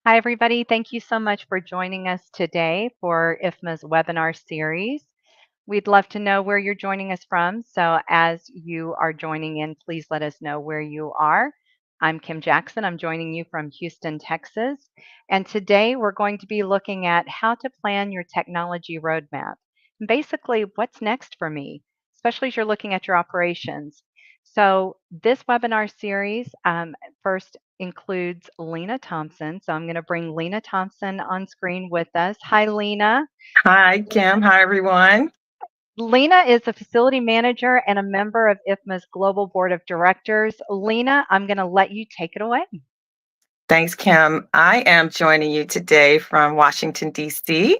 Hi, everybody. Thank you so much for joining us today for IFMA's webinar series. We'd love to know where you're joining us from. So as you are joining in, please let us know where you are. I'm Kim Jackson. I'm joining you from Houston, Texas. And today we're going to be looking at how to plan your technology roadmap. Basically, what's next for me, especially as you're looking at your operations. So this webinar series first includes Lena Thompson. So I'm going to bring Lena Thompson on screen with us. Hi, Lena. Hi, Kim. Hi, everyone. Lena is a facility manager and a member of IFMA's Global Board of Directors. Lena, I'm going to let you take it away. Thanks, Kim. I am joining you today from Washington, D.C.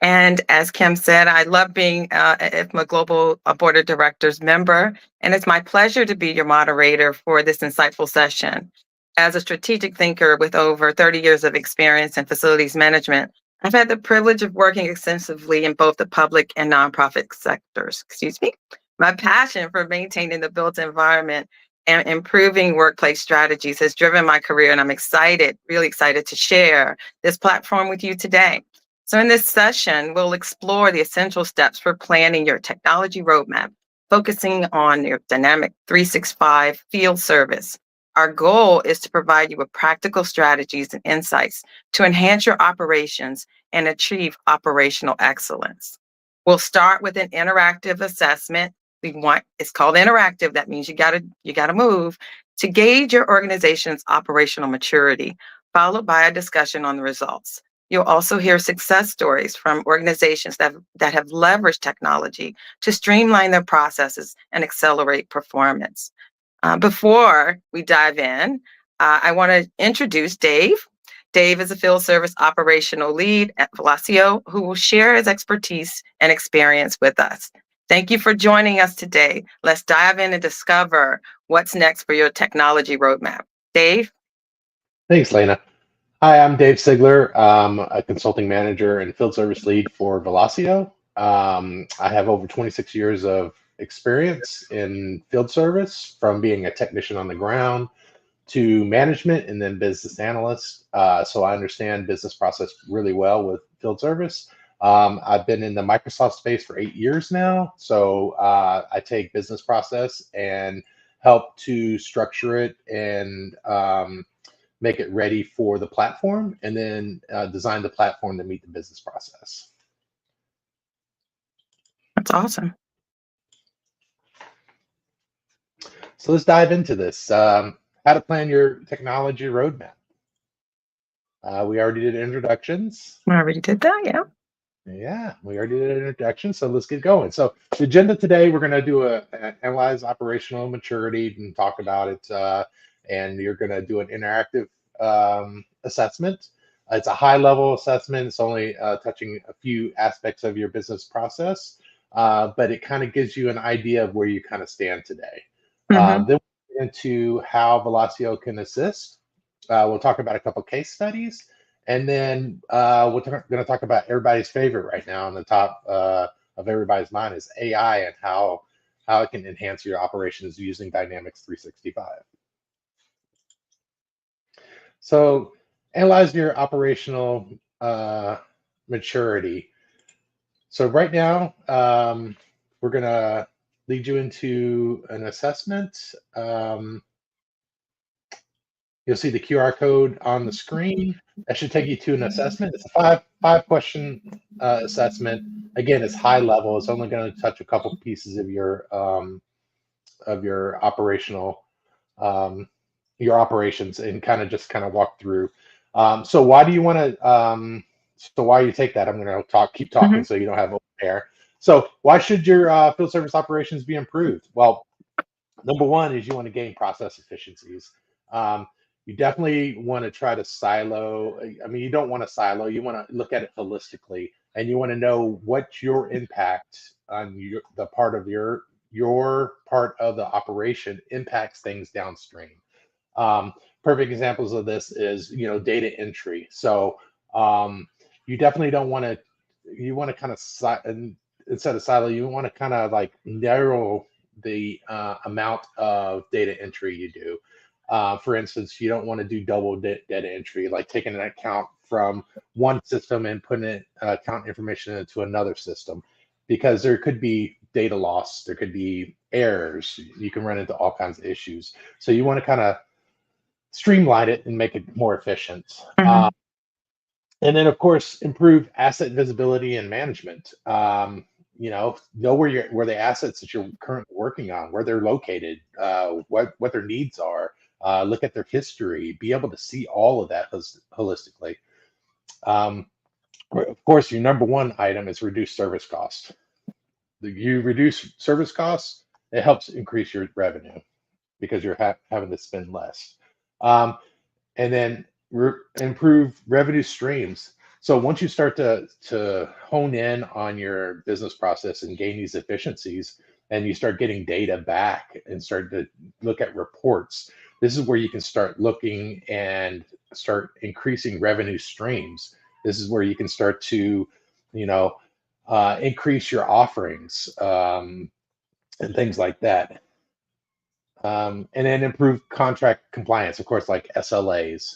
And as Kim said, I love being an IFMA Global Board of Directors member, and it's my pleasure to be your moderator for this insightful session. As a strategic thinker with over 30 years of experience in facilities management, I've had the privilege of working extensively in both the public and nonprofit sectors. Excuse me. My passion for maintaining the built environment and improving workplace strategies has driven my career, and I'm excited, really excited to share this platform with you today. So in this session, we'll explore the essential steps for planning your technology roadmap, focusing on your dynamic 365 field service. Our goal is to provide you with practical strategies and insights to enhance your operations and achieve operational excellence. We'll start with an interactive assessment. It's called interactive. That means you gotta move to gauge your organization's operational maturity, followed by a discussion on the results. You'll also hear success stories from organizations that have leveraged technology to streamline their processes and accelerate performance. Before we dive in, I want to introduce Dave. Dave is a field service operational lead at Velosio who will share his expertise and experience with us. Thank you for joining us today. Let's dive in and discover what's next for your technology roadmap. Dave? Thanks, Lena. Hi, I'm Dave Sigler. I'm a consulting manager and field service lead for Velosio. I have over 26 years of experience in field service, from being a technician on the ground to management and then business analyst. So I understand business process really well with field service. I've been in the Microsoft space for 8 years now. So I take business process and help to structure it and make it ready for the platform, and then design the platform to meet the business process. That's awesome. So let's dive into this. How to plan your technology roadmap. We already did introductions. I already did that, yeah. Yeah, we already did an introduction, so let's get going. So the agenda today, we're going to do analyze operational maturity and talk about it, and you're going to do an interactive assessment. It's a high-level assessment. It's only touching a few aspects of your business process, but it kind of gives you an idea of where you kind of stand today. Then we'll get into how Velosio can assist. We'll talk about a couple case studies. And then we're going to talk about everybody's favorite right now on the top of everybody's mind is AI and how it can enhance your operations using Dynamics 365. So analyze your operational maturity. So right now, we're going to lead you into an assessment. You'll see the QR code on the screen. That should take you to an assessment. It's a five question assessment. Again, it's high level. It's only going to touch a couple pieces of your operational your operations and kind of walk through. So why do you want to? So why you take that? I'm going to keep talking so you don't have open air. So why should your field service operations be improved? Well, number one is you want to gain process efficiencies. You definitely want to try to silo. I mean, you don't want to silo. You want to look at it holistically, and you want to know what your impact on the part of your part of the operation impacts things downstream. Perfect examples of this is data entry. So you definitely don't want to. You want to kind of instead of silo, you want to kind of like narrow the amount of data entry you do. For instance, you don't want to do double data entry, like taking an account from one system and putting account information into another system, because there could be data loss, there could be errors, you can run into all kinds of issues. So you want to kind of streamline it and make it more efficient. Mhm. And then, of course, improve asset visibility and management. Know where the assets that you're currently working on, where they're located, what their needs are. Look at their history. Be able to see all of that holistically. Of course, your number one item is reduce service costs. You reduce service costs, it helps increase your revenue because you're having to spend less. And then improve revenue streams. So once you start to hone in on your business process and gain these efficiencies, and you start getting data back and start to look at reports, this is where you can start looking and start increasing revenue streams. This is where you can start to, increase your offerings, and things like that. And then improve contract compliance, of course, like SLAs.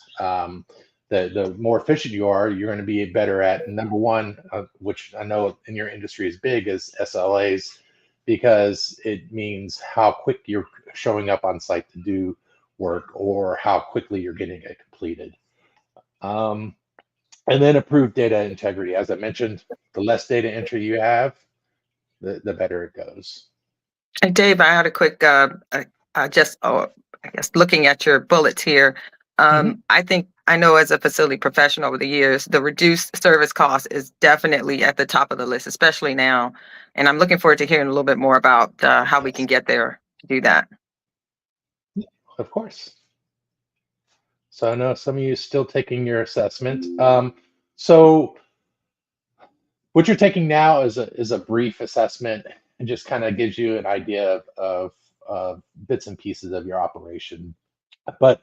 The more efficient you are, you're going to be better at number one, which I know in your industry is big, is SLAs, because it means how quick you're showing up on site to do work or how quickly you're getting it completed. And then improve data integrity. As I mentioned, the less data entry you have, the better it goes. Hey, Dave, I had a quick, I guess looking at your bullets here, I think I know as a facility professional over the years, the reduced service cost is definitely at the top of the list, especially now. And I'm looking forward to hearing a little bit more about how we can get there to do that. Of course. So I know some of you are still taking your assessment. So what you're taking now is a brief assessment and just kind of gives you an idea of bits and pieces of your operation. But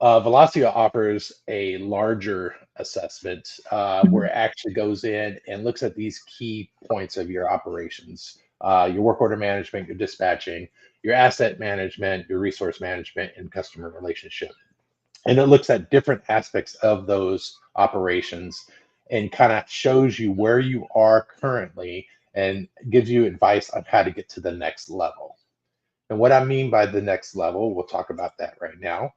Velosio offers a larger assessment where it actually goes in and looks at these key points of your operations, your work order management, your dispatching, your asset management, your resource management, and customer relationship. And it looks at different aspects of those operations and kind of shows you where you are currently and gives you advice on how to get to the next level. And what I mean by the next level, we'll talk about that right now.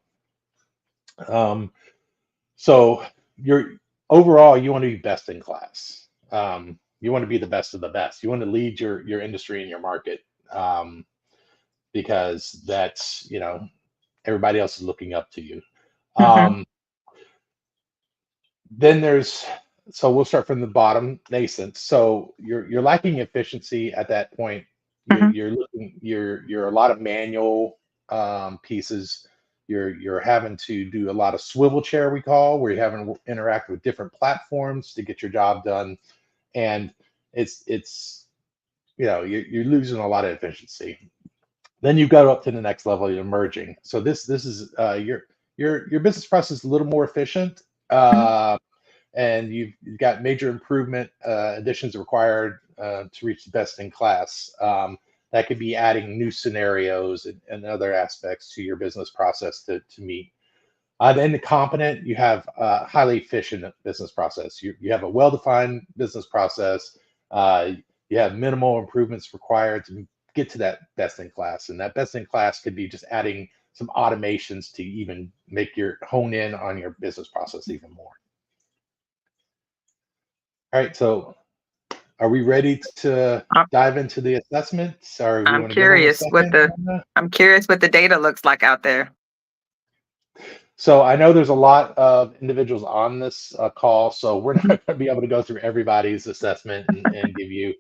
So you're overall, you want to be best in class. You want to be the best of the best. You want to lead your industry and your market, because that's, everybody else is looking up to you. Then so we'll start from the bottom, nascent. So you're lacking efficiency at that point. You're a lot of manual pieces. You're having to do a lot of swivel chair, we call, where you're having to interact with different platforms to get your job done, and it's you're losing a lot of efficiency. Then you go up to the next level, you're merging. So this is your business process is a little more efficient, and you've got major improvement additions required to reach the best in class. That could be adding new scenarios and other aspects to your business process to meet. Then the competent, you have a highly efficient business process. You have a well-defined business process. You have minimal improvements required to get to that best in class. And that best in class could be just adding some automations to even make hone in on your business process even more. All right, so are we ready to dive into the assessments? Or I'm curious what the data looks like out there. So I know there's a lot of individuals on this call, so we're not going to be able to go through everybody's assessment and give you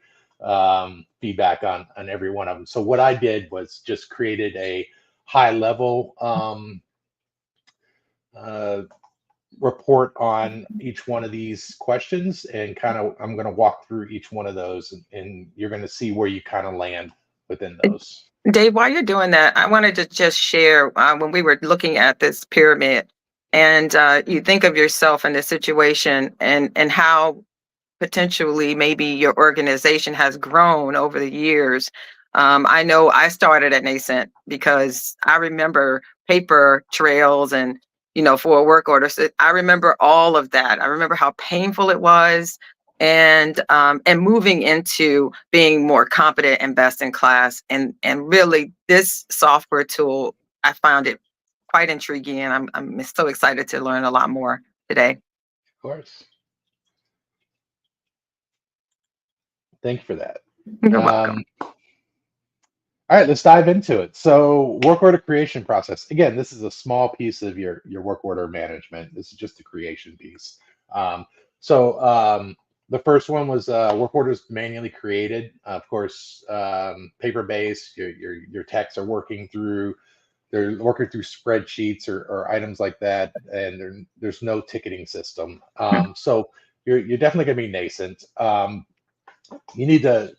feedback on every one of them. So what I did was just created a high level report on each one of these questions, and I'm going to walk through each one of those, and you're going to see where you kind of land within those. Dave, while you're doing that, I wanted to just share when we were looking at this pyramid, and you think of yourself in this situation and how potentially maybe your organization has grown over the years. I know I started at nascent because I remember paper trails and, for a work order. So I remember all of that. I remember how painful it was, and moving into being more competent and best in class. And really, this software tool, I found it quite intriguing, and I'm so excited to learn a lot more today. Of course. Thank you for that. You're welcome. All right, let's dive into it. So, work order creation process. Again, this is a small piece of your work order management. This is just the creation piece. The first one was work orders manually created. Of course, paper-based. Your techs are working through. They're working through spreadsheets or items like that, and there's no ticketing system. So you're definitely going to be nascent. You need to.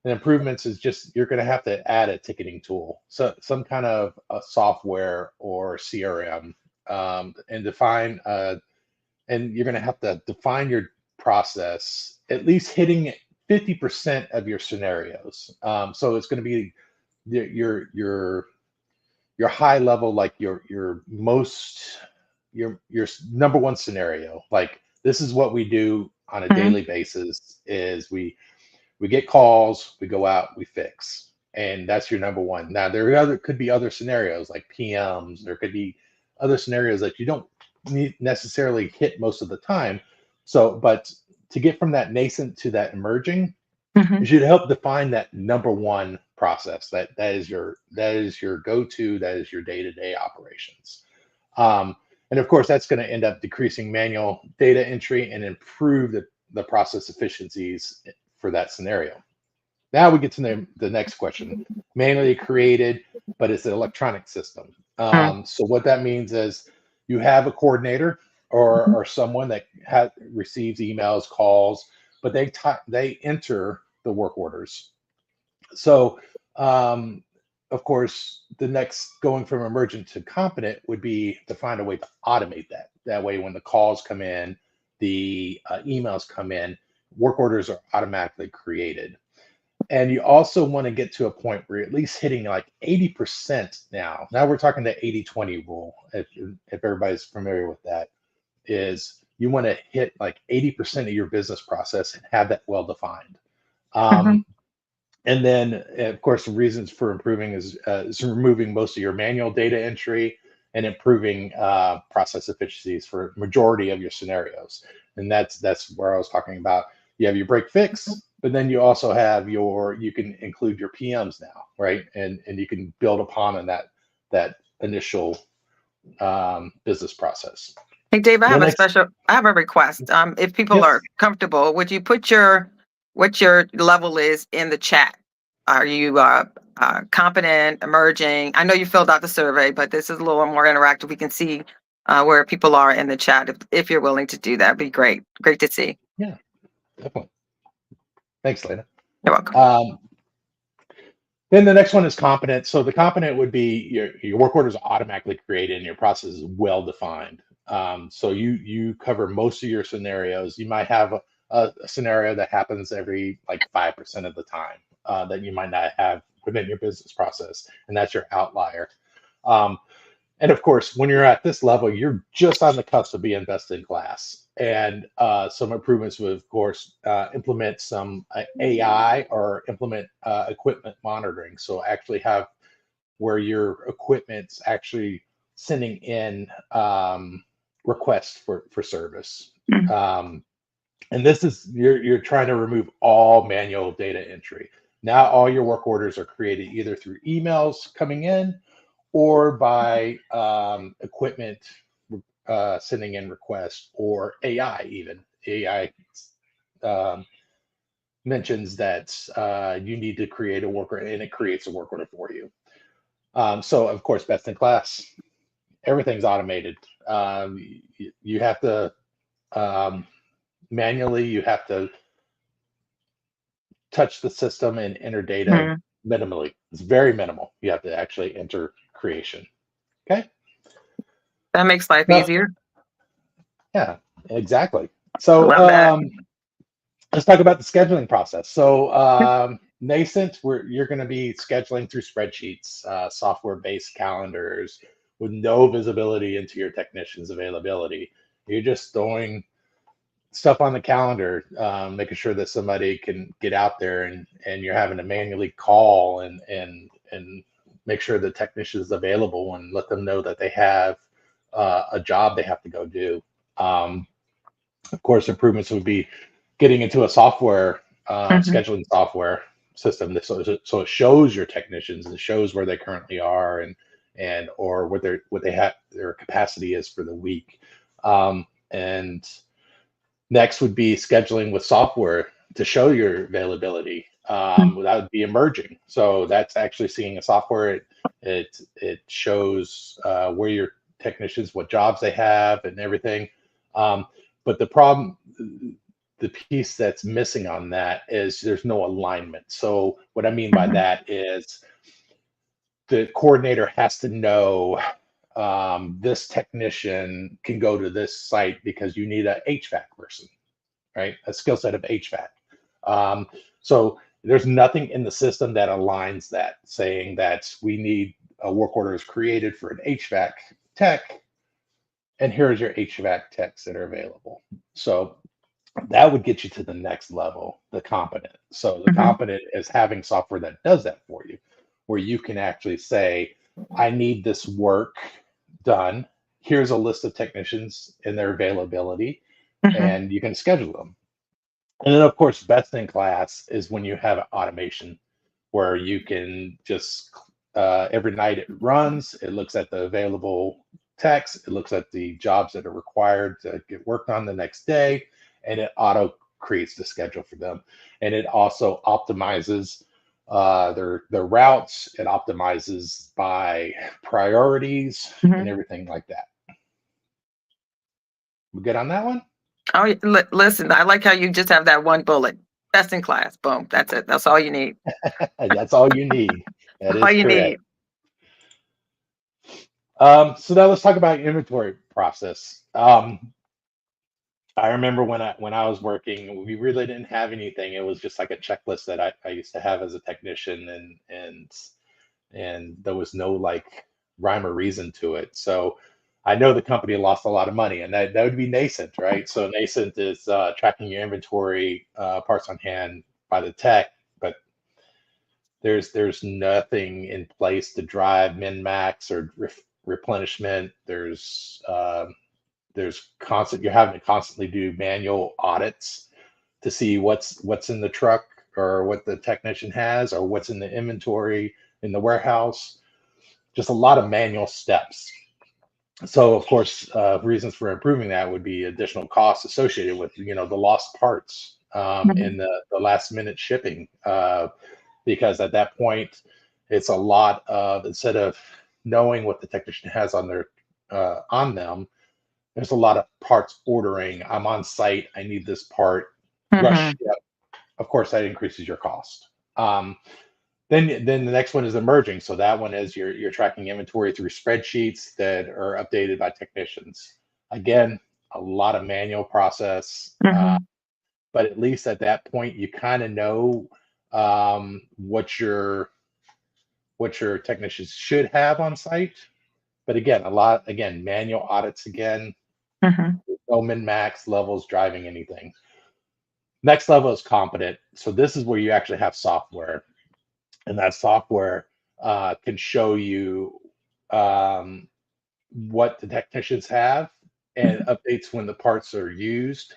And improvements is just you're going to have to add a ticketing tool, so some kind of a software or CRM, and define. And you're going to have to define your process, at least hitting 50% of your scenarios. So it's going to be your high level, like your number one scenario. Like, this is what we do on a daily basis. Is we get calls, we go out, we fix, and that's your number one. Now could be other scenarios like PMs. There could be other scenarios that you don't necessarily hit most of the time. So, but to get from that nascent to that emerging, you should help define that number one process. That is your go-to. That is your day-to-day operations. And of course, that's going to end up decreasing manual data entry and improve the process efficiencies for that scenario. Now we get to the next question. Manually created, but it's an electronic system. So what that means is you have a coordinator or someone that receives emails, calls, but they enter the work orders. So of course, the next going from emergent to competent would be to find a way to automate that. That way, when the calls come in, the emails come in, work orders are automatically created. And you also want to get to a point where you're at least hitting like 80% now. Now we're talking the 80-20 rule. If everybody's familiar with that, is you want to hit like 80% of your business process and have that well defined. And then, of course, the reasons for improving is removing most of your manual data entry and improving process efficiencies for majority of your scenarios. And that's where I was talking about. You have your break fix, but then you also have you can include your PMs now, right? And you can build upon on that initial business process. Hey, Dave, I have a request. If people are comfortable, would you put what your level is in the chat? Are you competent, emerging? I know you filled out the survey, but this is a little more interactive. We can see where people are in the chat. If you're willing to do that, it'd be great. Great to see. Yeah, definitely. Thanks, Lena. You're welcome. Then the next one is competent. So the competent would be your work orders are automatically created and your process is well defined. So you cover most of your scenarios. You might have a scenario that happens every like 5% of the time that you might not have within your business process, and that's your outlier. And of course, when you're at this level, you're just on the cusp of being best in class. And some improvements would, of course, implement some AI or implement equipment monitoring. So actually have where your equipment's actually sending in requests for service. And this is you're trying to remove all manual data entry. Now all your work orders are created either through emails coming in or by equipment sending in requests, or AI even. AI mentions that you need to create a work order, and it creates a work order for you. So of course, best in class, everything's automated. You have to manually, you have to touch the system and enter data minimally. It's very minimal. You have to actually enter creation. Okay. That makes life easier. Yeah, exactly. So let's talk about the scheduling process. So nascent, you're going to be scheduling through spreadsheets, software-based calendars, with no visibility into your technician's availability. You're just throwing stuff on the calendar, making sure that somebody can get out there, and you're having to manually call and make sure the technician is available and let them know that they have a job they have to go do. Of course, improvements would be getting into a software scheduling software system, so it shows your technicians and shows where they currently are and or what they have their capacity is for the week. And next would be scheduling with software to show your availability. That would be emerging. So that's actually seeing a software. It shows where your technicians, what jobs they have, and everything. But the piece that's missing on that is there's no alignment. So what I mean by that is the coordinator has to know this technician can go to this site because you need a HVAC person, right? A skill set of HVAC. So there's nothing in the system that aligns that, saying that we need a work order is created for an HVAC tech, and here's your HVAC techs that are available. So that would get you to the next level, the competent. So the competent is having software that does that for you, where you can actually say, I need this work done. Here's a list of technicians and their availability, and you can schedule them. And then, of course, best in class is when you have automation where you can just every night it runs, it looks at the available techs, it looks at the jobs that are required to get worked on the next day, and it auto creates the schedule for them. And it also optimizes their routes. It optimizes by priorities and everything like that. We good on that one? Oh, listen, I like how you just have that one bullet. Best in class. Boom. That's it. That's all you need. That's all you need. That is all you correct. need. So now let's talk about your inventory process. I remember when I was working, we really didn't have anything. It was just like a checklist that I used to have as a technician, and there was no like rhyme or reason to it. So I know the company lost a lot of money, and that would be nascent, right? So nascent is tracking your inventory, parts on hand by the tech, but there's nothing in place to drive min max or replenishment. There's constant, you're having to constantly do manual audits to see what's in the truck or what the technician has or what's in the inventory in the warehouse. Just a lot of manual steps. So of course, reasons for improving that would be additional costs associated with the lost parts in the last minute shipping, because at that point it's a lot of, instead of knowing what the technician has on their on them, there's a lot of parts ordering. I'm on site, I need this part, rush ship. Of course that increases your cost. Then the next one is emerging. So that one is you're tracking inventory through spreadsheets that are updated by technicians. Again, a lot of manual process, but at least at that point you kind of know what your technicians should have on site. But again, manual audits again. No min max levels driving anything. Next level is competent. So this is where you actually have software, and that software can show you what the technicians have and updates when the parts are used.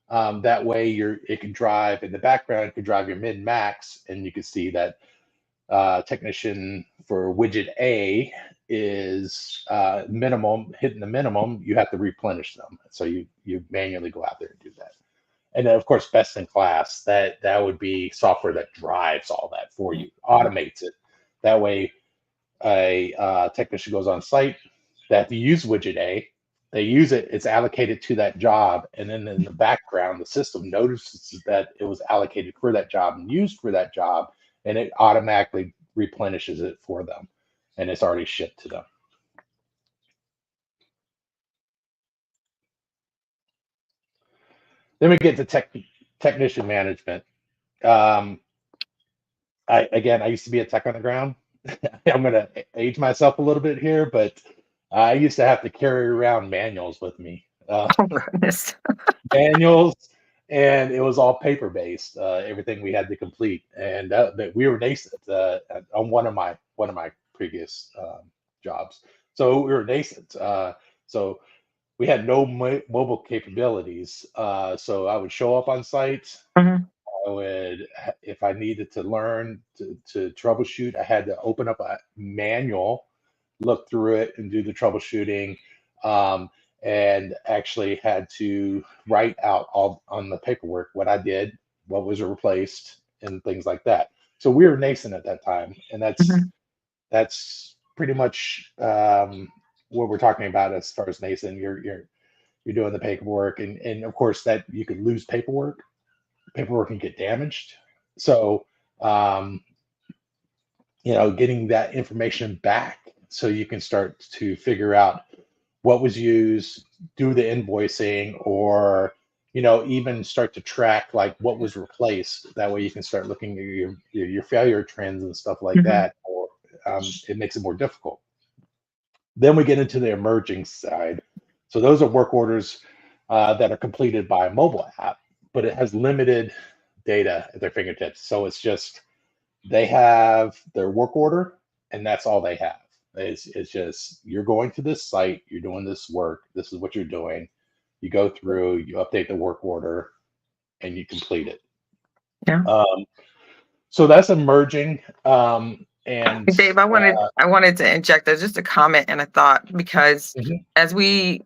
That way it can drive in the background, it can drive your min max, and you can see that technician for widget A is hitting the minimum, you have to replenish them. So you manually go out there and do that. And then of course, best in class, that would be software that drives all that for you, automates it. That way a technician goes on site, they have to use widget A, they use it, it's allocated to that job, and then in the background, the system notices that it was allocated for that job and used for that job, and it automatically replenishes it for them, and it's already shipped to them. Then we get to technician management. I used to be a tech on the ground. I'm going to age myself a little bit here, but I used to have to carry around manuals with me. Oh, goodness. Manuals, and it was all paper based. Everything we had to complete, and that we were nascent on one of my previous jobs. So we were nascent. So we had no mobile capabilities. So I would show up on site. Mhm. I would, if I needed to learn to troubleshoot, I had to open up a manual, look through it, and do the troubleshooting. Um, and actually had to write out all on the paperwork what I did, what was replaced, and things like that. So we were nascent at that time, and Mhm. that's pretty much what we're talking about as far as nascent. You're doing the paperwork, and of course that you could lose paperwork. Paperwork can get damaged. So um, getting that information back so you can start to figure out what was used, do the invoicing, or even start to track like what was replaced. That way you can start looking at your failure trends and stuff like Mhm. that, or it makes it more difficult. Then we get into the emerging side. So those are work orders that are completed by a mobile app, but it has limited data at their fingertips. So it's just they have their work order, and that's all they have. It's just you're going to this site, you're doing this work, this is what you're doing. You go through, you update the work order, and you complete it. Yeah. So that's emerging. And Dave, I wanted to inject just a comment and a thought, because mhm, as we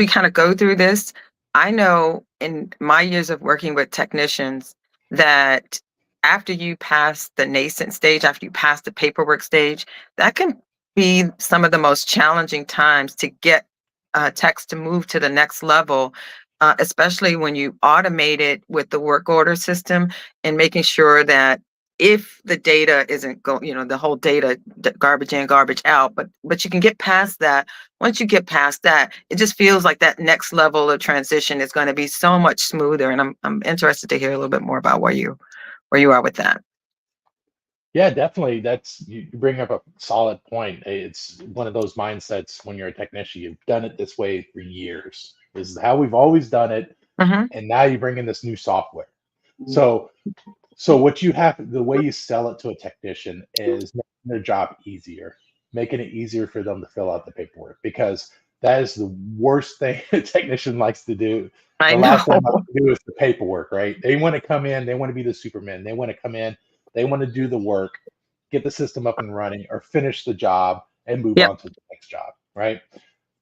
kind of go through this, I know in my years of working with technicians that after you pass the nascent stage, after you pass the paperwork stage, that can be some of the most challenging times to get techs to move to the next level, especially when you automate it with the work order system and making sure that if the data isn't going, the whole data garbage in, garbage out, but you can get past that. Once you get past that, it just feels like that next level of transition is going to be so much smoother. And I'm interested to hear a little bit more about where you are with that. yeah, definitely. That's you bring up a solid point. It's one of those mindsets when you're a technician. You've done it this way for years. This is how we've always done it, Hmm. and now you bring in this new software. So what you have, the way you sell it to a technician is making their job easier, making it easier for them to fill out the paperwork, because that is the worst thing a technician likes to do. I The last thing they know. like to do is the paperwork, right? They want to come in, they want to be the Superman. They want to come in, they want to do the work, get the system up and running, or finish the job and move Yep. on to the next job, right?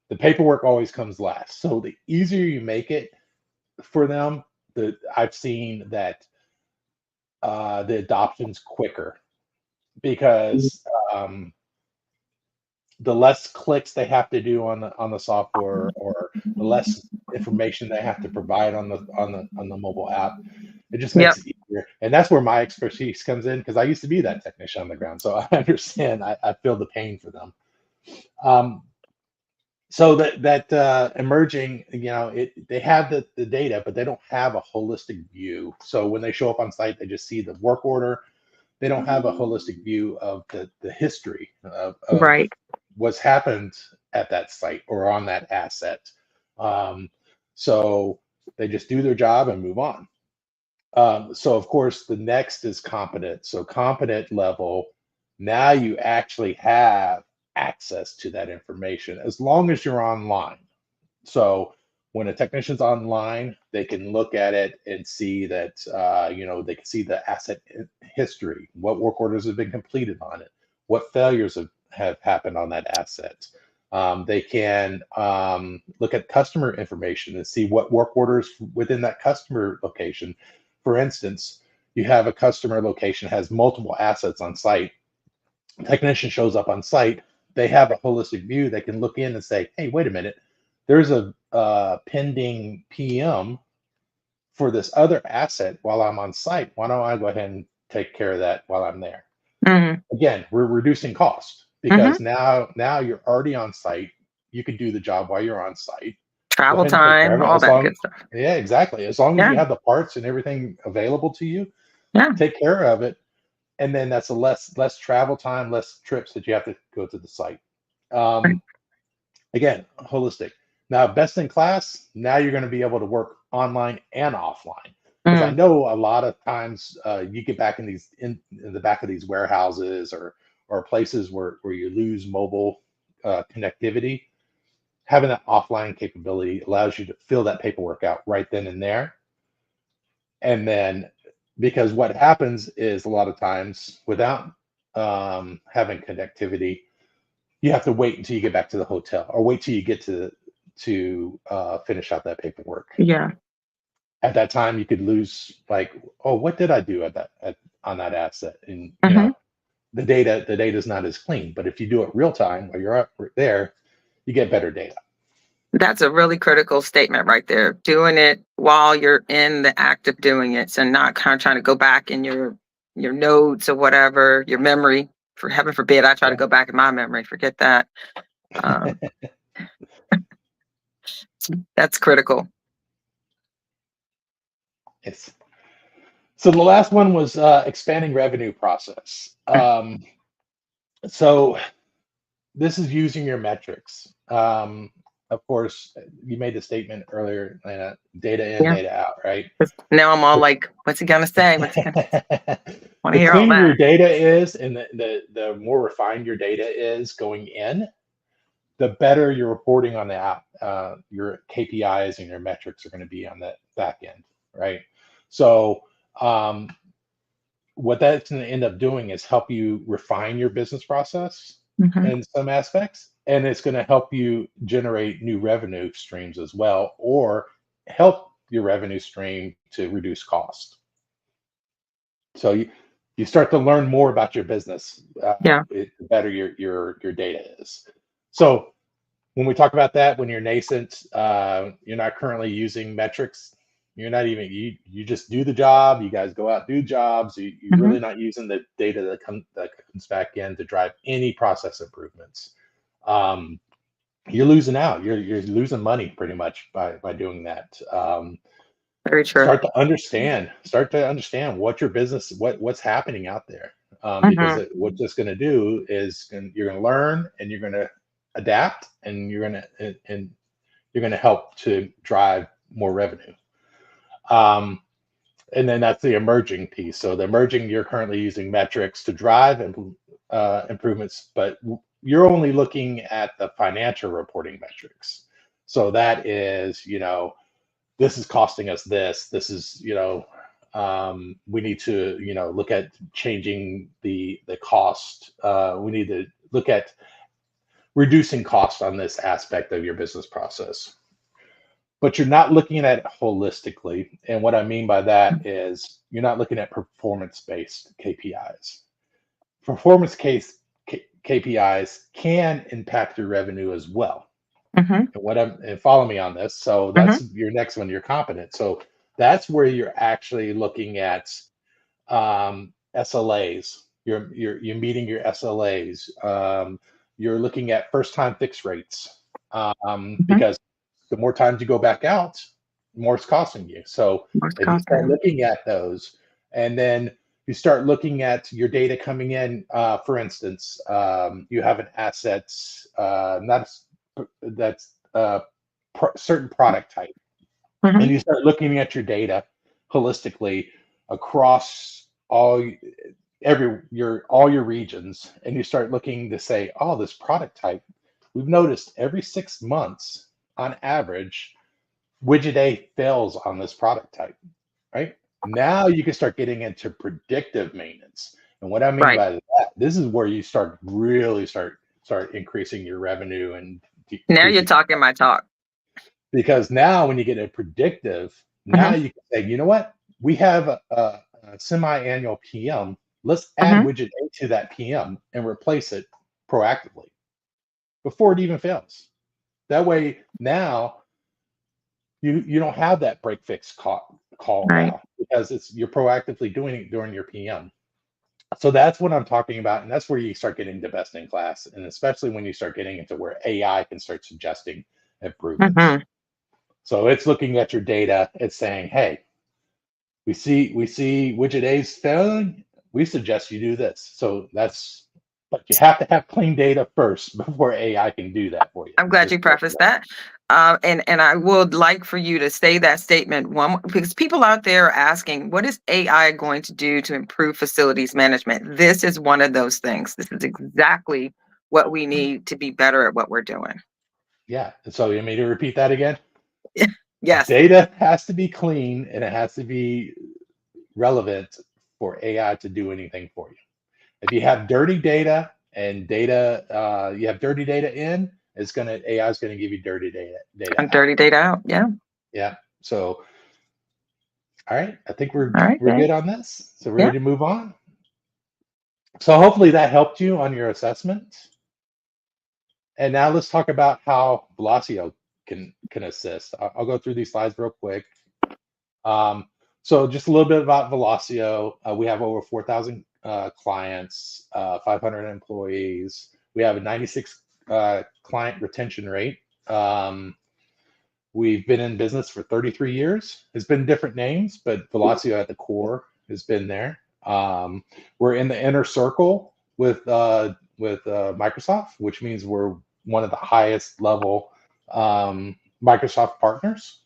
The paperwork always comes last. So the easier you make it for them, I've seen that the adoption's quicker, because the less clicks they have to do on the software, or the less information they have to provide on the mobile app, it just Yep. makes it easier. And that's where my expertise comes in, because I used to be that technician on the ground, so I understand. I feel the pain for them. Um, so that emerging, they have the data, but they don't have a holistic view. So when they show up on site, they just see the work order. They don't have a holistic view of the history of Right. what's happened at that site or on that asset. Um, so they just do their job and move on. So of course the next is competent. So competent level, now you actually have access to that information as long as you're online. So when a technician's online, they can look at it and see that, they can see the asset history, what work orders have been completed on it, what failures have happened on that asset. They can look at customer information and see what work orders within that customer location. For instance, you have a customer location has multiple assets on site. Technician shows up on site, they have a holistic view. They can look in and say, hey, wait a minute, there's a pending PM for this other asset while I'm on site. Why don't I go ahead and take care of that while I'm there? Hmm. Again, we're reducing cost, Hmm. because now you're already on site. You can do the job while you're on site. Go Travel ahead and take care time, of it. all that good stuff. Yeah, exactly. As long as Yeah. you have the parts and everything available to you, Yeah. take care of it. And then that's a less travel time, less trips that you have to go to the site. Um, Again, holistic. Now, best in class, now you're going to be able to work online and offline. Because I Mm, know a lot of times you get back in the back of these warehouses or places where you lose mobile connectivity. Having that offline capability allows you to fill that paperwork out right then and there. And then, because what happens is a lot of times without having connectivity, you have to wait until you get back to the hotel or wait till you get to finish out that paperwork. yeah. At that time, you could lose like, oh, what did I do on that asset? And Hmm. the data is not as clean. But if you do it real time while you're up there, you get better data. That's a really critical statement right there. Doing it while you're in the act of doing it, so not kind of trying to go back in your notes or whatever, your memory. For heaven forbid, I try to Yeah. go back in my memory. Forget that. Um, that's critical. Yes. So the last one was expanding revenue process. So this is using your metrics. Of course, you made the statement earlier, Lana, data in, Yeah. data out, right? 'Cause now I'm all like, what's he gonna say? What's he gonna want to The hear all cleaner your that? data is and the more refined your data is going in, the better your reporting on the app, your KPIs and your metrics are going to be on that back end, right? So um, what that's going to end up doing is help you refine your business process Hmm. in some aspects, and it's going to help you generate new revenue streams as well, or help your revenue stream to reduce cost. So you start to learn more about your business, Yeah. the better your data is. So when we talk about that, when you're nascent, you're not currently using metrics. You're not even you just do the job. You guys go out do jobs. You're Hmm. really not using the data that comes back in to drive any process improvements. Um, you're losing out. You're losing money pretty much by doing that. Very true. Start to understand what your business what's happening out there, because Hmm. what that's going to do is you're going to learn and you're going to adapt and you're going to help to drive more revenue. um, and then that's the emerging piece. So the emerging, you're currently using metrics to drive improvements, but you're only looking at the financial reporting metrics. So that is, this is costing us this. This is, we need to, look at changing the cost. We need to look at reducing cost on this aspect of your business process. But you're not looking at it holistically. And what I mean by that is you're not looking at performance-based KPIs. Performance case KPIs can impact your revenue as well. Hmm. And follow me on this. So Hmm. that's your next one. You're competent. So that's where you're actually looking at SLAs. You're meeting your SLAs. You're looking at first time fix rates, Hmm. because the more times you go back out, the more it's costing you. So Most if you start confident. looking at those, and then you start looking at your data coming in, for instance, you have an asset, that's certain product type, and Hmm. you start looking at your data holistically across all your regions, and you start looking to say, oh, this product type, we've noticed every 6 months on average widget A fails on this product type, right? Now you can start getting into predictive maintenance. And what I mean Right. by that, this is where you start increasing your revenue and Now you're decreasing, talking my talk. because now when you get a predictive, now Hmm. you can say, you know what, we have a semi-annual PM. Let's add Hmm. widget A to that PM and replace it proactively before it even fails. That way, now you don't have that break fix call Right. now, because you're proactively doing it during your PM. So that's what I'm talking about, and that's where you start getting the best in class, and especially when you start getting into where AI can start suggesting improvements. Hmm. So it's looking at your data. It's saying, hey, we see widget A's failing. We suggest you do this. So but you have to have clean data first before AI can do that for you. I'm glad you prefaced that. And I would like for you to say that statement one because people out there are asking, what is AI going to do to improve facilities management? This is one of those things. This is exactly what we need to be better at what we're doing. Yeah. So you want me to repeat that again? Yes. Data has to be clean and it has to be relevant for AI to do anything for you. If you have dirty data and you have dirty data in, AI is gonna give you dirty data. And dirty data out. Yeah. Yeah. So, all right, I think we're All right, good on this. So we're Yeah. ready to move on. So hopefully that helped you on your assessment. And now let's talk about how Velosio can assist. I'll go through these slides real quick. So just a little bit about Velosio. We have over 4,000 clients, 500 employees. We have a 96 client retention rate. We've been in business for 33 years. It's been different names, but Velosio at the core has been there. We're in the inner circle with Microsoft, which means we're one of the highest level Microsoft partners.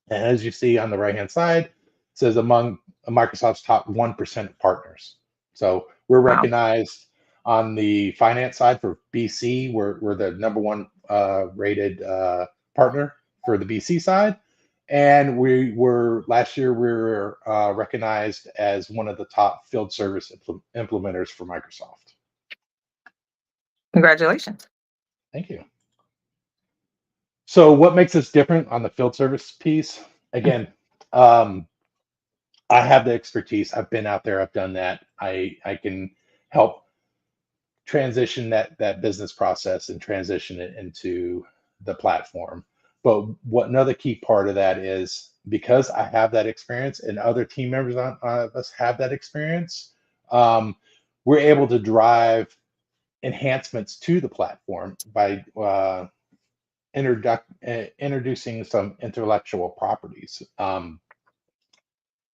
And as you see on the right-hand side, it says among Microsoft's top 1% of partners. So we're recognized on the finance side for BC. We're the number one rated partner for the BC side. And last year we were recognized as one of the top field service implementers for Microsoft. Congratulations. Thank you. So what makes us different on the field service piece? Again, I have the expertise. I've been out there. I've done that. I can help transition that business process and transition it into the platform. But what another key part of that is because I have that experience and other team members on us have that experience, we're able to drive enhancements to the platform by introducing some intellectual properties.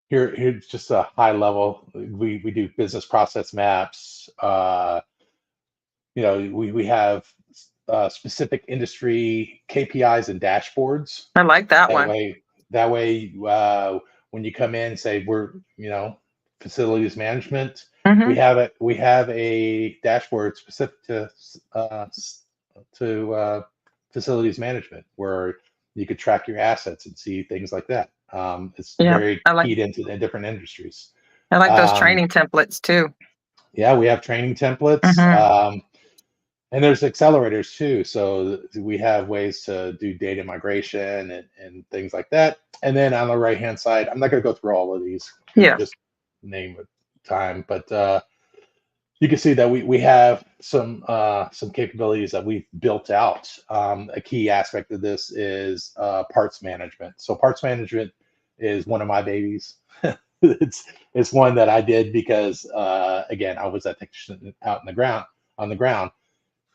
Here's just a high level. We do business process maps. We have specific industry KPIs and dashboards. I like that one. That way, when you come in, say we're facilities management, we have a dashboard specific to facilities management where you could track your assets and see things like that. It's very keyed into the different industries. I like those training templates too. Yeah, we have training templates. And there's accelerators too. So we have ways to do data migration and things like that. And then on the right-hand side, I'm not going to go through all of these. Just name it time. But you can see that we have some capabilities that we've built out. A key aspect of this is parts management. So parts management is one of my babies. It's one that I did because again, I was a technician out on the ground.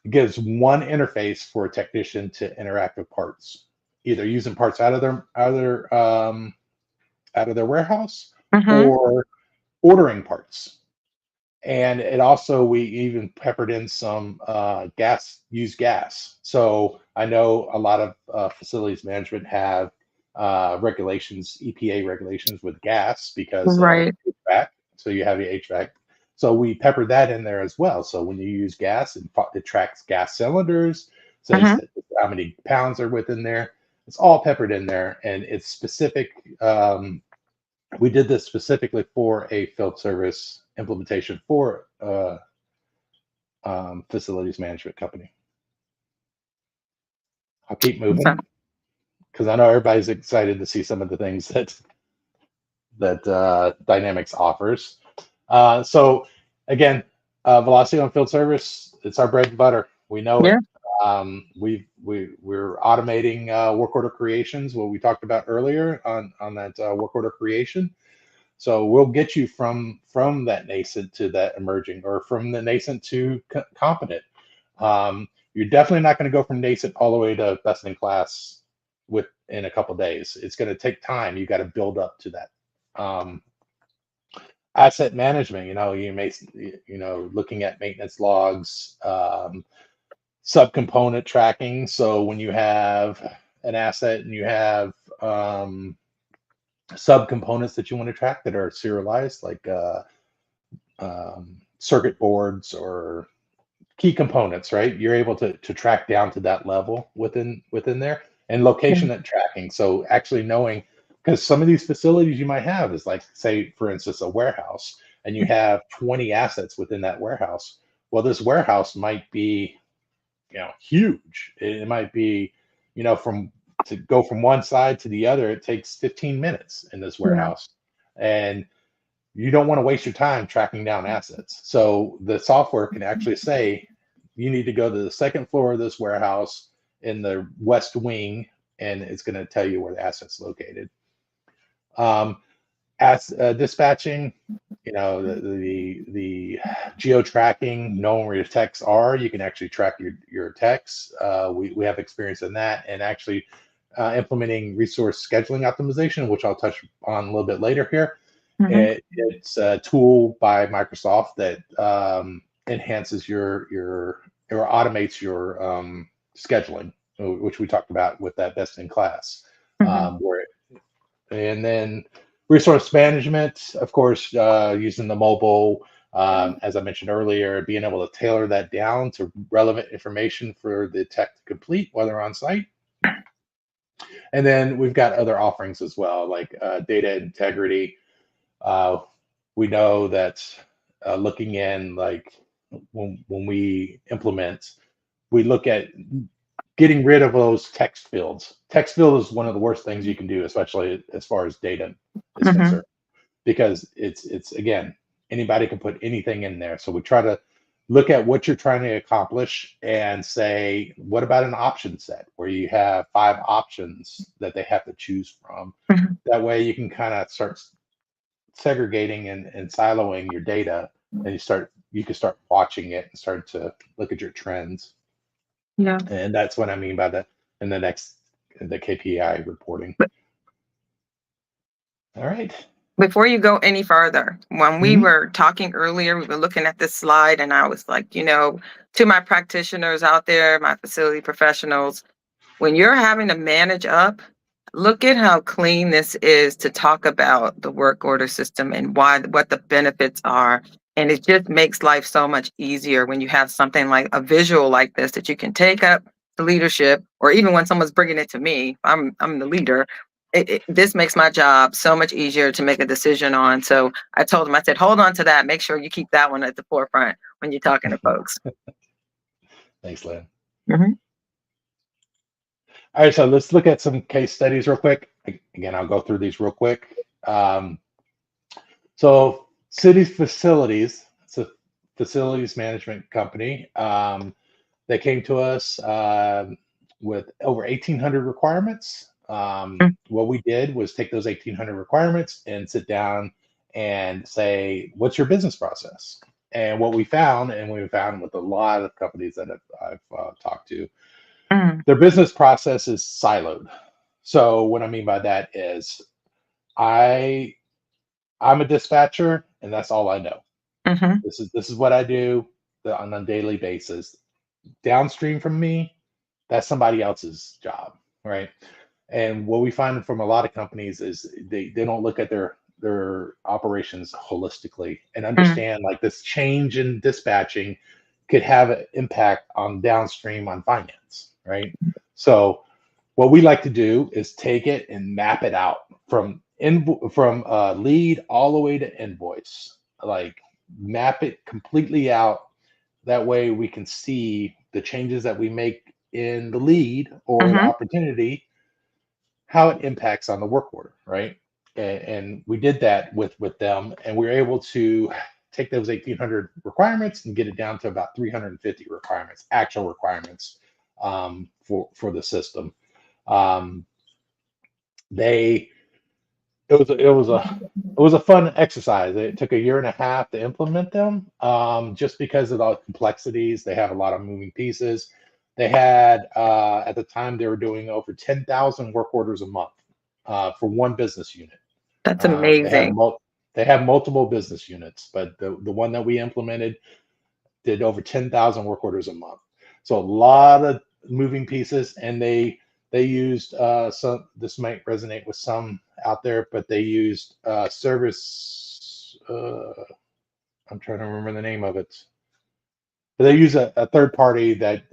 It gives one interface for a technician to interact with parts, either using parts out of their warehouse or ordering parts. And it also, we even peppered in some used gas. So I know a lot of facilities management have regulations, EPA regulations with gas because of HVAC. So you have your HVAC. So we peppered that in there as well. So when you use gas, it tracks gas cylinders, says how many pounds are within there. It's all peppered in there, and it's specific. We did this specifically for a field service implementation for facilities management company. I'll keep moving because I know everybody's excited to see some of the things that Dynamics offers. So again, Velosio and field service, it's our bread and butter. We know it. We're automating work order creations, what we talked about earlier on that work order creation. So we'll get you from that nascent to that emerging, or from the nascent to competent. You're definitely not going to go from nascent all the way to best in class in a couple of days. It's going to take time. You got to build up to that. asset management. You may, looking at maintenance logs, subcomponent tracking. So when you have an asset and you have subcomponents that you want to track that are serialized, like circuit boards or key components, right? You're able to track down to that level within there, and location at tracking. So actually knowing, because some of these facilities you might have is like, say, for instance, a warehouse, and you have 20 assets within that warehouse. Well, this warehouse might be, huge. It might be, to go from one side to the other, it takes 15 minutes in this warehouse. And you don't want to waste your time tracking down assets. So the software can actually say, you need to go to the second floor of this warehouse in the west wing, and it's going to tell you where the asset's located. As dispatching, the geo tracking, knowing where your techs are, you can actually track your techs. We have experience in that, and actually implementing resource scheduling optimization, which I'll touch on a little bit later here. It's a tool by Microsoft that enhances or automates your scheduling, which we talked about with that best in class. And then resource management, of course, using the mobile, as I mentioned earlier, being able to tailor that down to relevant information for the tech to complete while they're on site. And then we've got other offerings as well, like data integrity. We know that looking in, like when we implement, we look at getting rid of those text fields. Text field is one of the worst things you can do, especially as far as data is concerned, because it's again, anybody can put anything in there. So we try to look at what you're trying to accomplish and say, what about an option set where you have 5 options that they have to choose from? That way you can kind of start segregating and siloing your data, and you can start watching it and start to look at your trends. Yeah. And that's what I mean by that in the KPI reporting. All right. Before you go any further, when we were talking earlier, we were looking at this slide, and I was like, to my practitioners out there, my facility professionals, when you're having to manage up, look at how clean this is to talk about the work order system and what the benefits are. And it just makes life so much easier when you have something like a visual like this that you can take up to leadership, or even when someone's bringing it to me, I'm the leader. This makes my job so much easier to make a decision on. So I told him, I said, hold on to that. Make sure you keep that one at the forefront when you're talking to folks. Thanks, Lynn. All right, so let's look at some case studies real quick. Again, I'll go through these real quick. So City Facilities, it's a facilities management company. They came to us with over 1,800 requirements. What we did was take those 1,800 requirements and sit down and say, what's your business process? And what we found, and we found with a lot of companies that I've talked to, their business process is siloed. So what I mean by that is I'm a dispatcher, and that's all I know. This is what I do on a daily basis. Downstream from me, that's somebody else's job, right? And what we find from a lot of companies is they don't look at their operations holistically and understand like this change in dispatching could have an impact on downstream on finance, right? So what we like to do is take it and map it out from lead all the way to invoice, like map it completely out. That way we can see the changes that we make in the lead or the opportunity, how it impacts on the work order, right? And we did that with them, and we were able to take those 1,800 requirements and get it down to about 350 requirements, actual requirements for the system. It was a fun exercise. It took 1.5 years to implement them, just because of the complexities. They have a lot of moving pieces. They had at the time they were doing over 10,000 work orders a month for one business unit. That's amazing. they have multiple business units, but the one that we implemented did over 10,000 work orders a month. So a lot of moving pieces, and they used some. This might resonate with some out there, but they used service. I'm trying to remember the name of it. But they use a third party that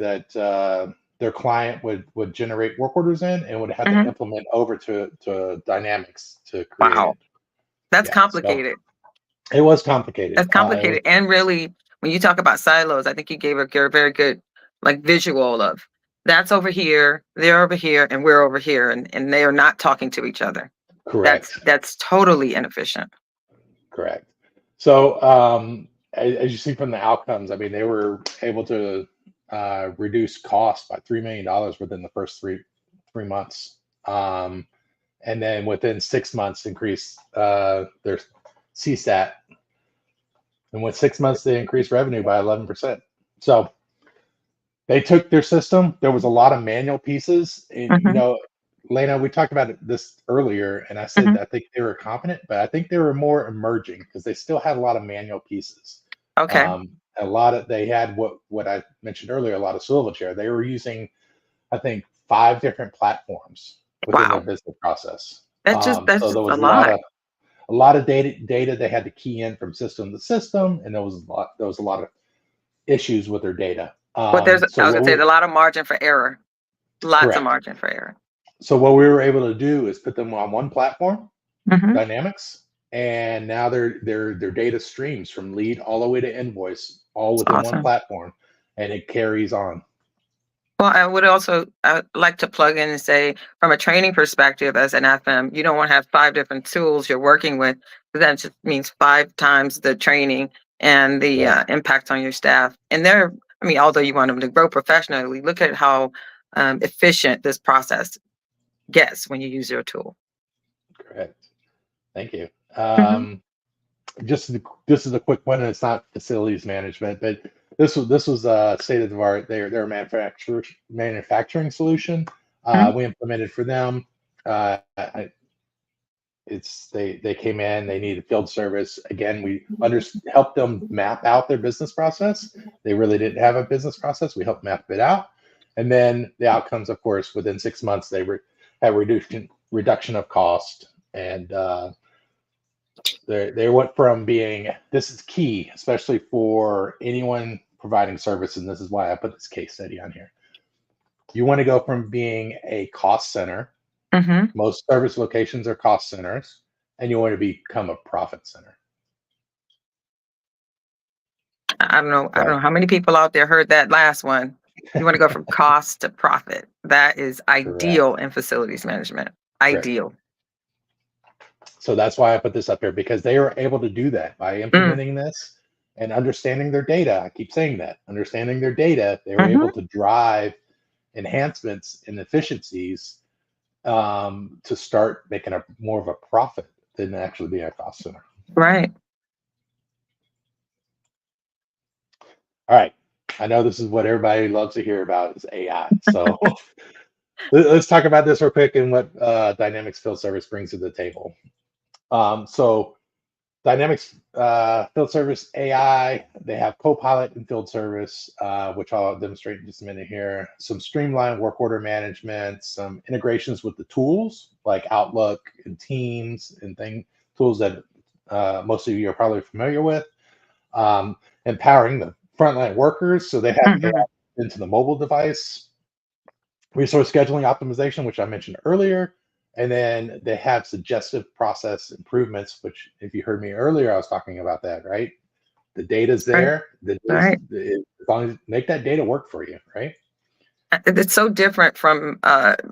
their client would generate work orders in and would have to implement over to Dynamics to create Wow. it. That's Yeah, complicated. So it was complicated. That's complicated. And really, when you talk about silos, I think you gave a very good like visual of that's over here, they're over here, and we're over here, and they are not talking to each other. Correct. That's totally inefficient. Correct. So as you see from the outcomes, I mean, they were able to reduce costs by $3 million within the first three months. And then within 6 months, increase their CSAT. And with 6 months, they increased revenue by 11%. So they took their system. There was a lot of manual pieces. And, you know, Lena, we talked about this earlier, and I said I think they were competent, but I think they were more emerging because they still had a lot of manual pieces. Okay. A lot of, they had what I mentioned earlier, a lot of swivel chair. They were using, I think, 5 different platforms within their business process. That's so there was a lot of data they had to key in from system to system, and there was a lot of issues with their data. But I was gonna say, a lot of margin for error. Lots of margin for error. So what we were able to do is put them on one platform, Dynamics, and now their data streams from lead all the way to invoice, all within one platform, and it carries on. Well, I would like to plug in and say, from a training perspective, as an FM, you don't want to have 5 different tools you're working with. That just means 5 times the training and the impact on your staff. And although you want them to grow professionally, look at how efficient this process gets when you use your tool. Correct. Thank you. This is a quick one, and it's not facilities management, but this was state of the art. They're a manufacturing solution. We implemented for them. They came in. They needed field service. Again, we helped them map out their business process. They really didn't have a business process. We helped map it out, and then the outcomes, of course, within 6 months, they had reduction of cost, and they went from being, this is key, especially for anyone providing service, and this is why I put this case study on here. You want to go from being a cost center, most service locations are cost centers, and you want to become a profit center. I don't know how many people out there heard that last one. You want to go from cost to profit. That is ideal in facilities management. Ideal. So that's why I put this up here, because they were able to do that by implementing this and understanding their data. I keep saying that, understanding their data, they were able to drive enhancements and efficiencies to start making more of a profit than actually being a cost center. Right. All right. I know this is what everybody loves to hear about is AI. So let's talk about this real quick and what Dynamics Field Service brings to the table. So Dynamics Field Service AI, they have Copilot in Field Service, which I'll demonstrate in just a minute here. Some streamlined work order management, some integrations with the tools like Outlook and Teams and tools that most of you are probably familiar with. Empowering the frontline workers so they have to go into the mobile device. Resource scheduling optimization, which I mentioned earlier. And then they have suggestive process improvements, which if you heard me earlier, I was talking about that, right? The data's there. As long as make that data work for you, right? It's so different from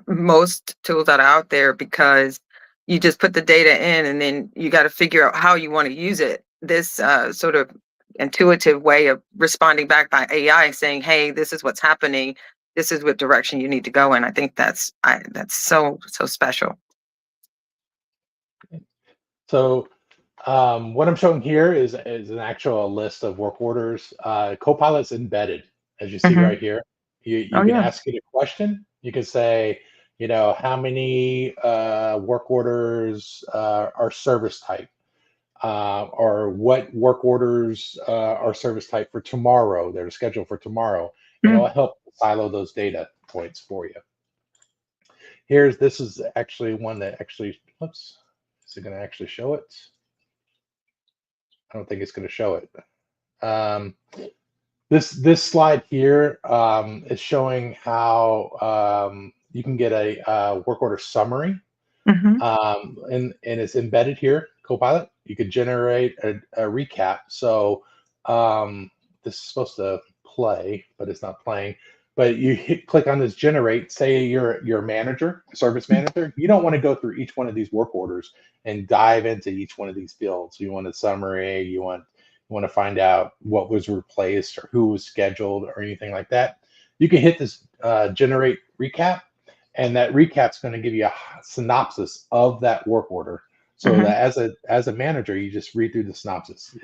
most tools that are out there because you just put the data in and then you got to figure out how you want to use it. This sort of intuitive way of responding back by AI saying, hey, this is what's happening. This is what direction you need to go in. I think that's so special. So what I'm showing here is an actual list of work orders. Copilot's embedded, as you see right here. You can ask it a question. You can say, how many work orders are service type? or what work orders are service type for tomorrow. They're scheduled for tomorrow, and Mhm. it'll help silo those data points for you. This is actually one that actually, oops, is it going to actually show it? I don't think it's going to show it. This slide here is showing how you can get a work order summary, Mhm. and it's embedded here, Copilot. You could generate a recap. So this is supposed to play, but it's not playing. But you click on this generate. Say you're a manager, service manager. You don't want to go through each one of these work orders and dive into each one of these fields. You want a summary. You want to find out what was replaced or who was scheduled or anything like that. You can hit this generate recap, and that recap's going to give you a synopsis of that work order. So Mhm. that as a manager, you just read through the synopsis.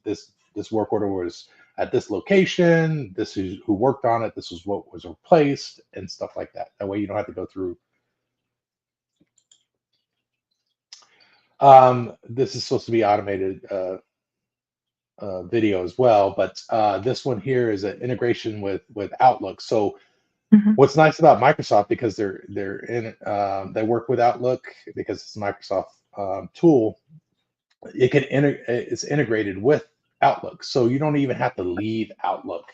This work order was at this location. This is who worked on it. This is what was replaced, and stuff like that. That way, you don't have to go through. This is supposed to be automated video as well, but this one here is an integration with Outlook. So Mhm. what's nice about Microsoft, because they work with Outlook because it's a Microsoft tool, it's integrated with Outlook, so you don't even have to leave Outlook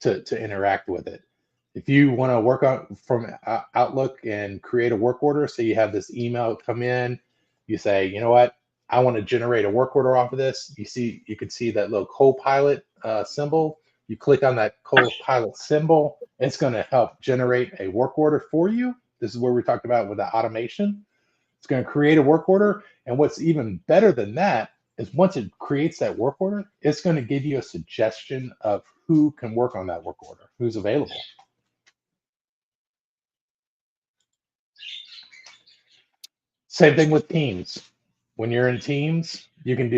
to interact with it. If you want to work on from Outlook and create a work order, so you have this email come in, you say, you know what, I want to generate a work order off of this. You can see that little Copilot symbol. You click on that Copilot symbol, it's going to help generate a work order for you. This is where we talked about with the automation. It's going to create a work order. And what's even better than that is once it creates that work order, it's going to give you a suggestion of who can work on that work order, who's available. Same thing with Teams. When you're in Teams, you can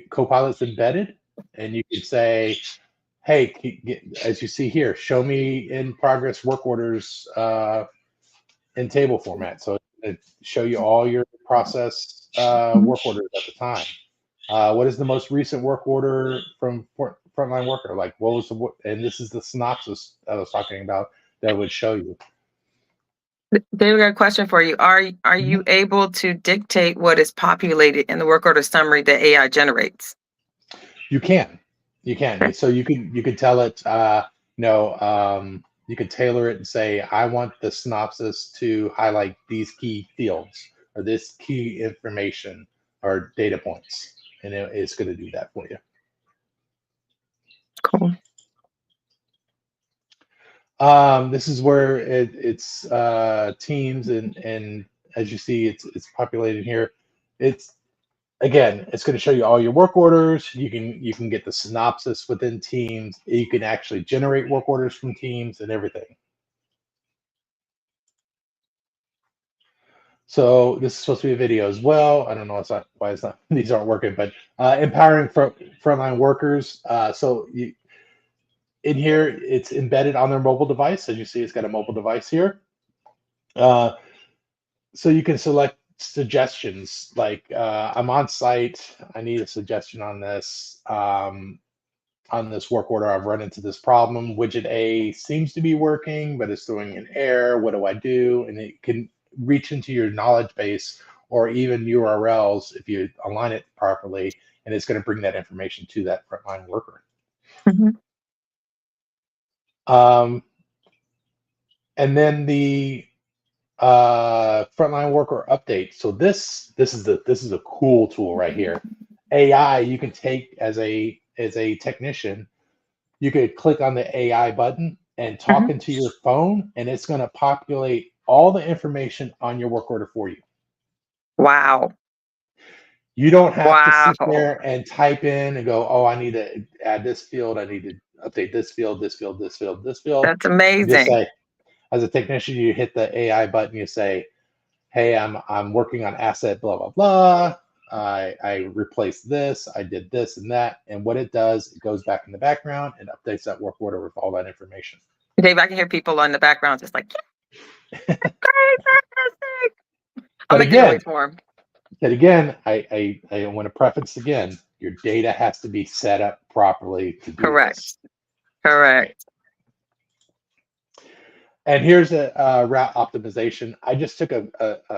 Copilot's embedded, and you can say, hey, as you see here, show me in progress work orders in table format. So it show you all your process work orders at the time. What is the most recent work order from frontline worker? Like, what was and this is the synopsis I was talking about that would show you. David, got a question for you. Are you Mhm. able to dictate what is populated in the work order summary that AI generates? You can. Okay. So you could tell it, you could tailor it and say, I want the synopsis to highlight these key fields or this key information or data points, and it's going to do that for you. Cool. This is where it's teams, and as you see, it's populated here. It's Again, it's going to show you all your work orders. You can get the synopsis within Teams. You can actually generate work orders from Teams and everything. So this is supposed to be a video as well. I don't know why it's not these aren't working, but empowering frontline workers. In here, it's embedded on their mobile device. As you see, it's got a mobile device here. So you can select suggestions like I'm on site. I need a suggestion on this. On this work order, I've run into this problem. Widget A seems to be working, but it's throwing an error. What do I do? And it can reach into your knowledge base or even URLs if you align it properly, and it's going to bring that information to that frontline worker. Mm-hmm. And then the frontline worker update. So this is a cool tool right here. AI, you can take as a technician, you could click on the AI button and talk Mm-hmm. into your phone, and it's going to populate all the information on your work order for you. Wow. You don't have to sit Wow. there and type in and go, oh, I need to add this field, I need to update this field, this field, this field, this field. That's You just amazing. say, as a technician, you hit the AI button, you say, hey, I'm working on asset blah blah blah. I replaced this, I did this and that, and what it does, it goes back in the background and updates that work order with all that information. Dave, I can hear people in the background just like, yeah, great, fantastic. I'll But make the noise again, for him. And again, I want to preface again, your data has to be set up properly to do Correct. this. Correct. And here's a route optimization. I just took a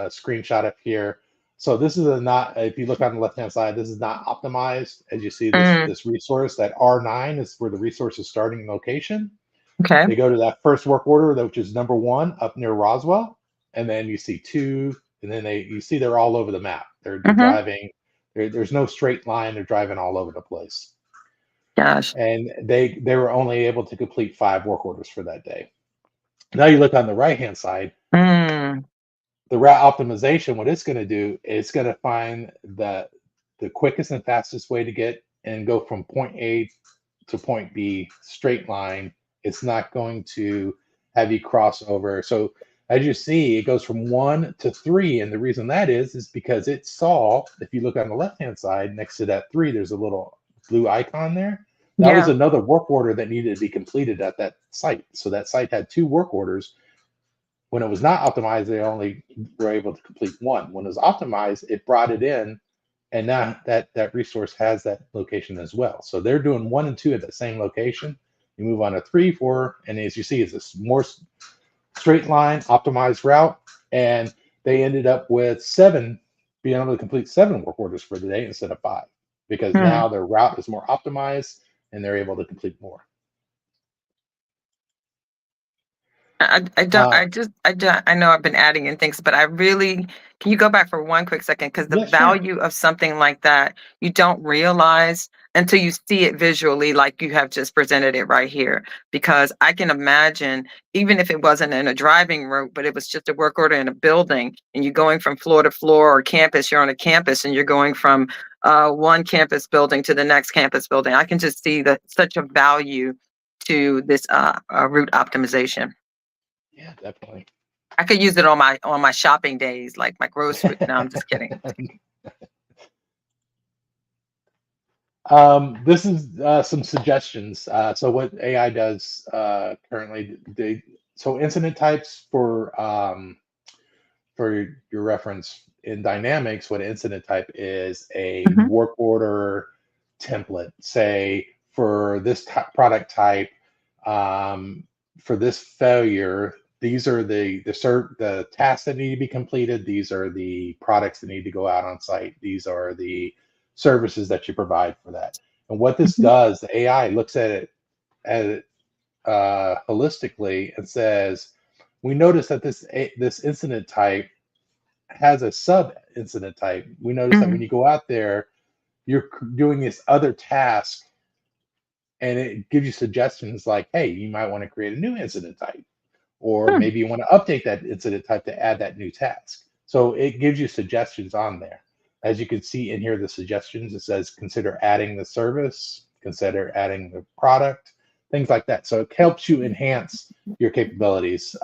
screenshot up here. So this is a not, if you look on the left-hand side, this is not optimized. As you see this, Mm, this resource, that R9 is where the resource is starting location. okay. They go to that first work order, which is number 1 up near Roswell. And then you see 2, and then you see they're all over the map. They're Mm-hmm. driving, there's no straight line. They're driving all over the place. Gosh. And they were only able to complete 5 work orders for that day. Now you look on the right-hand side, Mm, the route optimization, what it's going to do, it's going to find the quickest and fastest way to get and go from point A to point B, straight line. It's not going to have you cross over. So as you see, it goes from 1 to 3. And the reason that is because it saw, if you look on the left-hand side, next to that 3, there's a little blue icon there. That was yeah. another work order that needed to be completed at that site. So that site had 2 work orders. When it was not optimized, they only were able to complete 1. When it was optimized, it brought it in, and now that resource has that location as well. So they're doing 1 and 2 at the same location. You move on to 3, 4, and as you see, it's this more straight line, optimized route, and they ended up with 7, being able to complete 7 work orders for the day instead of 5, because Mm. now their route is more optimized and they're able to complete more. Uh, I know I've been adding in things, but I really, can you go back for one quick second? Because the yeah, sure. value of something like that, you don't realize until you see it visually, like you have just presented it right here. Because I can imagine, even if it wasn't in a driving route, but it was just a work order in a building, and you're going from floor to floor or campus, you're on a campus, and you're going from one campus building to the next campus building. I can just see such a value to this route optimization. Yeah, definitely. I could use it on my shopping days, like my grocery. No, I'm just kidding. This is some suggestions. So what AI does currently, so incident types for your reference in Dynamics, what incident type is a Mhm. work order template. Say for this product type, for this failure, these are the tasks that need to be completed. These are the products that need to go out on site. These are the services that you provide for that. And what this Mhm. does, the AI looks at it holistically and says, we notice that this incident type has a sub incident type. We notice that when Mm. you go out there, you're doing this other task, and it gives you suggestions like, hey, you might want to create a new incident type, or Hmm. maybe you want to update that incident type to add that new task. So it gives you suggestions on there. As you can see in here, the suggestions, it says consider adding the service, consider adding the product, things like that. So it helps you enhance your capabilities.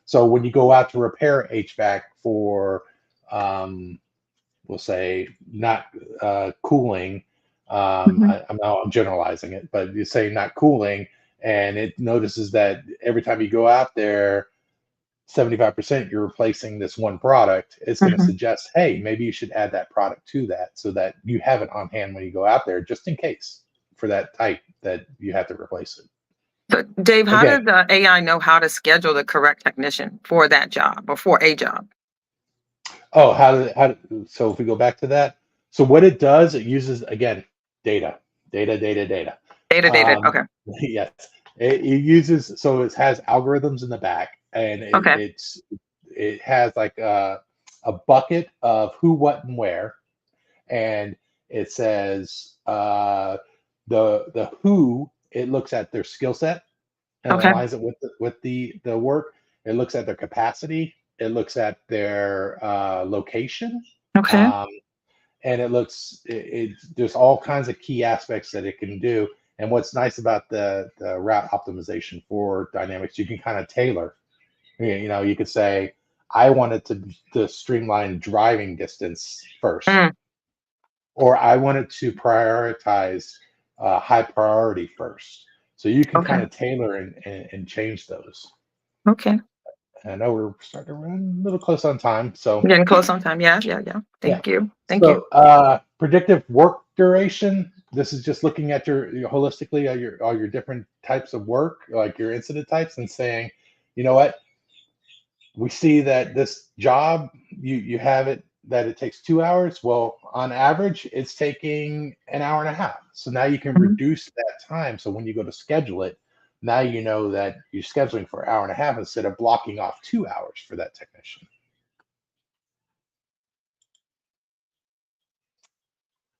So when you go out to repair HVAC for, we'll say, not cooling, Mhm. I'm generalizing it, but you say not cooling, and it notices that every time you go out there, 75% you're replacing this one product. It's going to Mhm. suggest, hey, maybe you should add that product to that so that you have it on hand when you go out there, just in case for that type that you have to replace it. So, Dave, how Again, does the AI know how to schedule the correct technician for that job or for a job? oh, so if we go back to that, so what it does, it uses, again, data, data. Data. Um, Okay. yes, it uses, so it has algorithms in the back, and Okay. it has like a bucket of who, what, and where, and it says the who, it looks at their skill set and Okay. aligns it with the work. It looks at their capacity. It looks at their location, Okay. um, and there's all kinds of key aspects that it can do. And what's nice about the route optimization for Dynamics, you can kind of tailor. You could say, I wanted to streamline driving distance first, Mm. or I wanted to prioritize high priority first. So you can Okay. kind of tailor and change those. Okay. I know we're starting to run a little close on time, so Getting close on time. Yeah. yeah. Thank you. So predictive work duration. This is just looking at your holistically all your different types of work, like your incident types, and saying, you know what, we see that this job you have it that it takes 2 hours. Well, on average, it's taking an hour and a half. So now you can Mhm. reduce that time. So when you go to schedule it, now you know that you're scheduling for an hour and a half instead of blocking off 2 hours for that technician.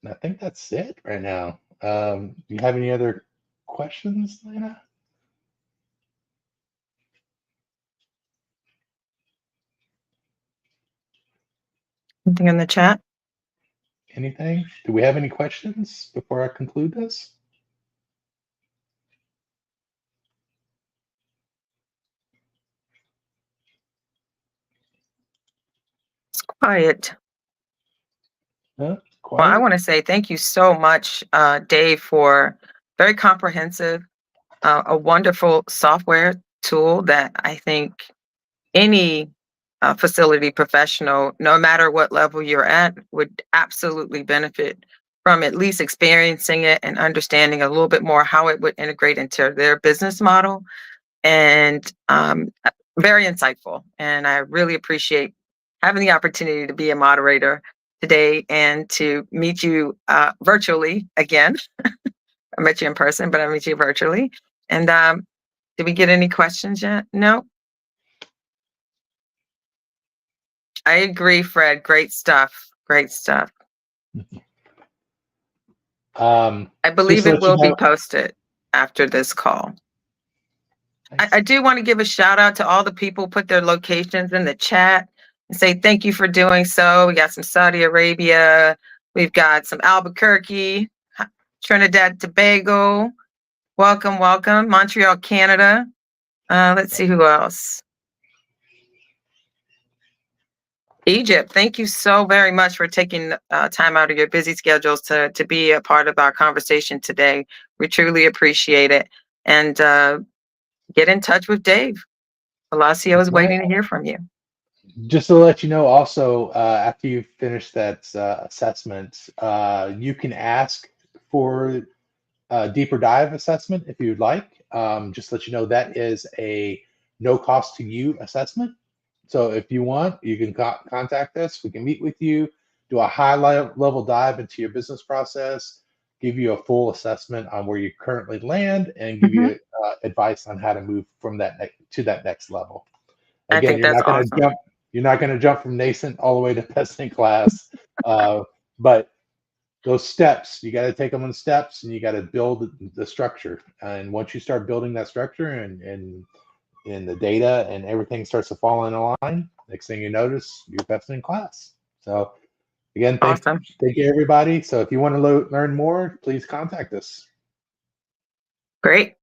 And I think that's it right now. Do you have any other questions, Lena? Anything in the chat? Anything? Do we have any questions before I conclude this? It's quiet. Huh? Well, I Quiet? want to say thank you so much, Dave, for very comprehensive, a wonderful software tool that I think any facility professional, no matter what level you're at, would absolutely benefit from at least experiencing it and understanding a little bit more how it would integrate into their business model. And very insightful. And I really appreciate having the opportunity to be a moderator today and to meet you virtually again. I met you in person, but I met you virtually. And did we get any questions yet? No. I agree, Fred. Great stuff. Great stuff. I Just believe to it let you will be know, posted after this call. nice. I do want to give a shout out to all the people who put their locations in the chat and say thank you for doing so. We got some Saudi Arabia, we've got some Albuquerque, Trinidad, Tobago. Welcome, welcome. Montreal, Canada. Let's see who else. Egypt. Thank you so very much for taking time out of your busy schedules to be a part of our conversation today. We truly appreciate it. And get in touch with Dave. Velosio is waiting to hear from you. Just to let you know, also, after you finish that assessment, you can ask for a deeper dive assessment if you'd like. Just to let you know, that is a no cost to you assessment. So if you want, you can contact us. We can meet with you, do a high level dive into your business process, give you a full assessment on where you currently land, and give you advice on how to move from that to that next level. I Again, think that's awesome. You're not going to jump from nascent all the way to best in class, but those steps, you got to take them in steps, and you got to build the structure. And once you start building that structure and the data and everything starts to fall in line, next thing you notice, you're best in class. So again, thank you everybody. So if you want to learn more, please contact us. Great.